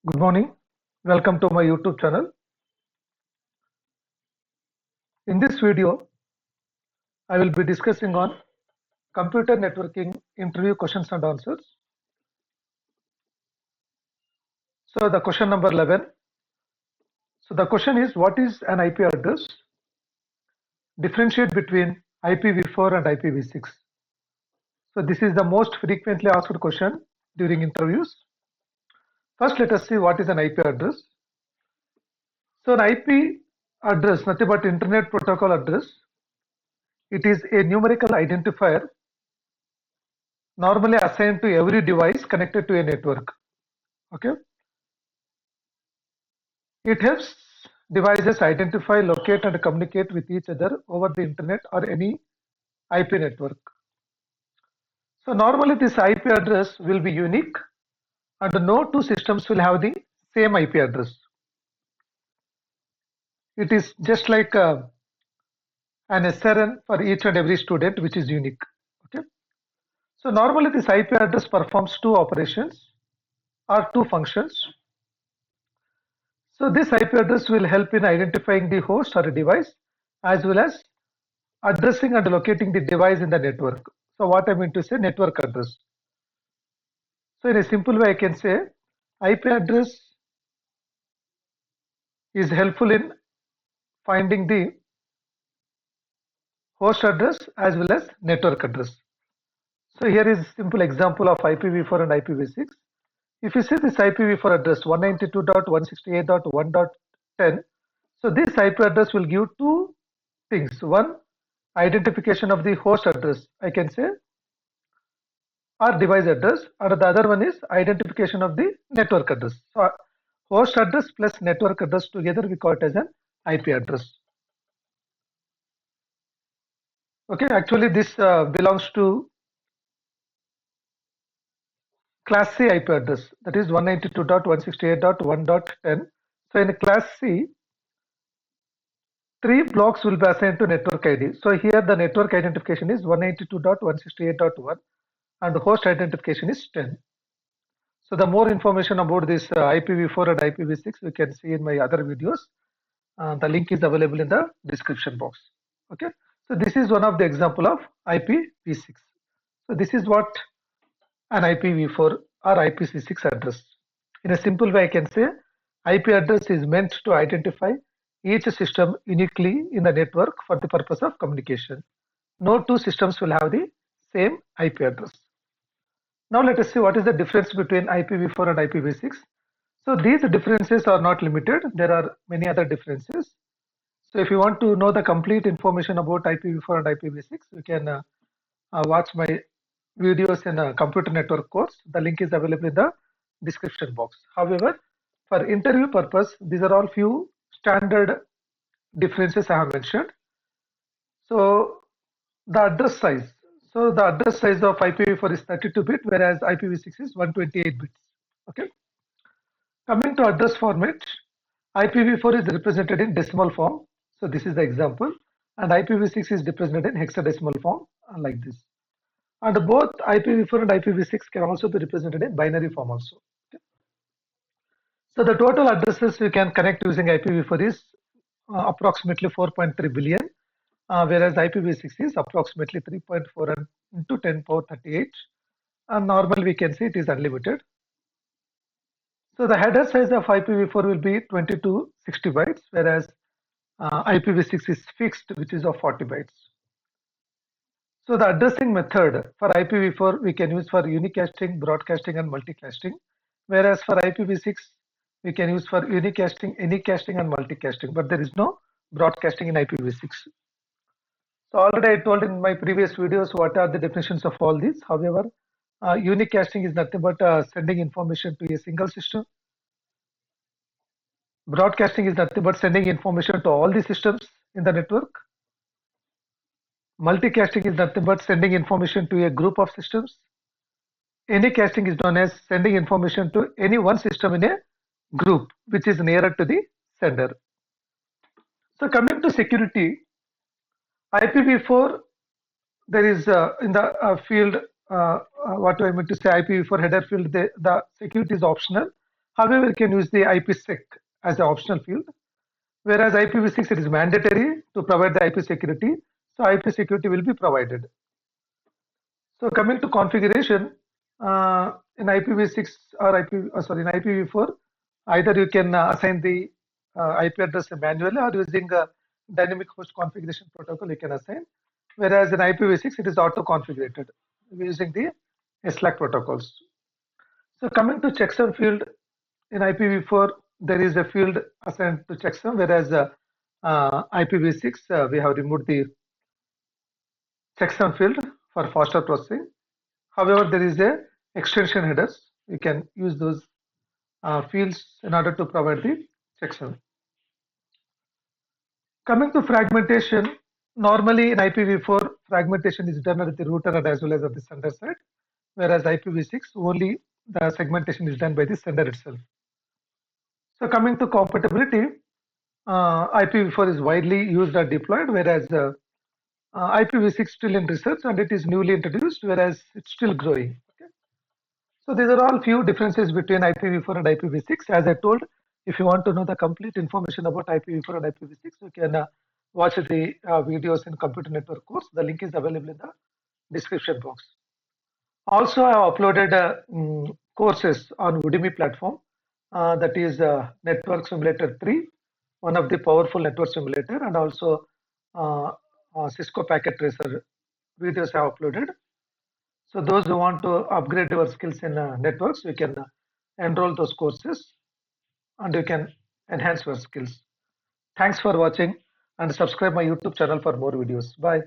Good morning. Welcome to my YouTube channel. In this video, I will be discussing on computer networking interview questions and answers. So the question number 11. So the question is, what is an IP address? Differentiate between IPv4 and IPv6. So this is the most frequently asked question during interviews. First, let us see what is an IP address. So an IP address, nothing but Internet Protocol address. It is a numerical identifier normally assigned to every device connected to a network. Okay. It helps devices identify, locate, and communicate with each other over the internet or any IP network. So normally this IP address will be unique and no two systems will have the same IP address. It is just like an SRN for each and every student, which is unique. Okay. So normally this IP address performs two operations or two functions. So this IP address will help in identifying the host or a device as well as addressing and locating the device in the network. So what I mean to say, network address. So in a simple way, I can say IP address is helpful in finding the host address as well as network address. So here is simple example of IPv4 and IPv6. If you see this IPv4 address 192.168.1.10, so this IP address will give two things. One, identification of the host address, I can say, or device address, and the other one is identification of the network address. So host address plus network address together we call it as an IP address. Okay, actually this belongs to class C IP address, that is 192.168.1.10. So in class C, 3 blocks will be assigned to network ID. So here the network identification is 192.168.1 and the host identification is 10. So the more information about this IPv4 and IPv6 we can see in my other videos. The link is available in the description box. Okay, so this is one of the example of IPv6. So this is what an IPv4 or IPv6 address. In a simple way, I can say IP address is meant to identify each system uniquely in the network for the purpose of communication. No two systems will have the same IP address. Now let us see what is the difference between IPv4 and IPv6. So these differences are not limited. There are many other differences. So if you want to know the complete information about IPv4 and IPv6, you can watch my videos in a computer network course. The link is available in the description box. However, for interview purpose, these are all few standard differences I have mentioned. So the address size. So the address size of IPv4 is 32-bit, whereas IPv6 is 128 bits. Okay. Coming to address format, IPv4 is represented in decimal form. So this is the example, and IPv6 is represented in hexadecimal form, like this. And both IPv4 and IPv6 can also be represented in binary form also. Okay. So the total addresses we can connect using IPv4 is approximately 4.3 billion, whereas IPv6 is approximately 3.4 into 10 power 38. And normally we can see it is unlimited. So the header size of IPv4 will be 20 to 60 bytes, whereas IPv6 is fixed, which is of 40 bytes. So the addressing method for IPv4 we can use for unicasting, broadcasting, and multicasting, whereas for IPv6 we can use for unicasting, anycasting, and multicasting, but there is no broadcasting in IPv6. So already I told in my previous videos what are the definitions of all these. However, unicasting is nothing but sending information to a single system. Broadcasting is nothing but sending information to all the systems in the network. Multicasting is nothing but sending information to a group of systems. Anycasting is known as sending information to any one system in a group which is nearer to the sender. So coming to security, IPv4, there is in the field, what do I mean to say, IPv4 header field, the security is optional, However, you can use the IPsec as an optional field, whereas IPv6 it is mandatory to provide the IP security. So IP security will be provided. So coming to configuration, in IPv6 or in IPv4, either you can assign the IP address manually or using a dynamic host configuration protocol you can assign. Whereas in IPv6 it is auto-configured using the SLAC protocols. So coming to checksum field in IPv4, there is a field assigned to checksum, whereas IPv6 we have removed the checksum field for faster processing. However, there is a extension headers. You can use those fields in order to provide the checksum. Coming to fragmentation, normally in IPv4, fragmentation is done at the router and as well as at the sender side, whereas IPv6 only the segmentation is done by the sender itself. So coming to compatibility, IPv4 is widely used and deployed, whereas IPv6 still in research and it is newly introduced, whereas it's still growing. Okay? So these are all few differences between IPv4 and IPv6. As I told, if you want to know the complete information about IPv4 and IPv6, you can watch the videos in computer network course. The link is available in the description box. Also, I have uploaded courses on Udemy platform. That is Network Simulator 3, one of the powerful network simulator, and also Cisco Packet Tracer videos I have uploaded. So those who want to upgrade your skills in networks, you can enroll those courses and you can enhance your skills. Thanks for watching and subscribe my YouTube channel for more videos. Bye.